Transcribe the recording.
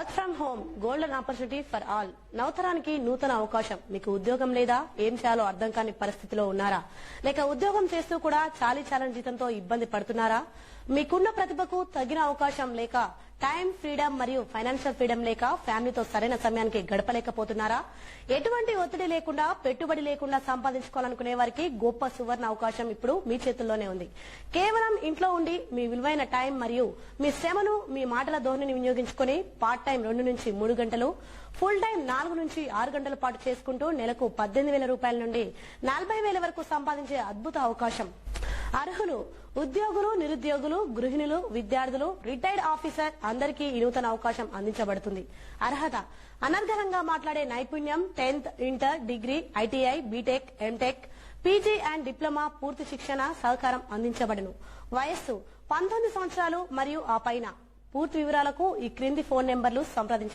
Work from home golden opportunity for all. నవతరానికి నూతన అవకాశం. మీకు ఉద్యోగం లేదా, ఏం చేయాలో అర్థం కాని పరిస్థితిలో ఉన్నారా? లేక ఉద్యోగం చేస్తూ కూడా చాలీచాలని జీతంతో ఇబ్బంది పడుతున్నారా? మీకున్న ప్రతిభకు తగిన అవకాశం లేక, టైం ఫ్రీడమ్ మరియు ఫైనాన్షియల్ ఫ్రీడమ్ లేక ఫ్యామిలీతో సరైన సమయానికి గడపలేకపోతున్నారా? ఎటువంటి ఒత్తిడి లేకుండా, పెట్టుబడి లేకుండా సంపాదించుకోవాలనుకునే వారికి గొప్ప సువర్ణ అవకాశం ఇప్పుడు మీ చేతుల్లోనే ఉంది. కేవలం ఇంట్లో ఉండి మీ విలువైన టైం మరియు మీ శ్రమను, మీ మాటల ధోరణిని వినియోగించుకుని పార్ట్ టైం 2 నుంచి 3 గంటలు, ఫుల్ టైం 4 నుంచి 6 గంటల పాటు చేసుకుంటూ నెలకు 18,000 రూపాయల నుండి 40,000 వరకు సంపాదించే అద్భుత అవకాశం. అర్హులు ఉద్యోగులు, నిరుద్యోగులు, గృహిణులు, విద్యార్థులు, రిటైర్డ్ ఆఫీసర్ అందరికీ ఈ నూతన అవకాశం అందించబడుతుంది. అర్హత: అనర్గళంగా మాట్లాడే నైపుణ్యం, 10th, inter, degree, ITI, BTech, MTech, PG and diploma పూర్తి శిక్షణ సహకారం అందించబడును. వయస్సు 19 సంవత్సరాలు మరియు ఆ పైన. పూర్తి వివరాలకు ఈ క్రింది ఫోన్ నెంబర్లు సంప్రదించండి.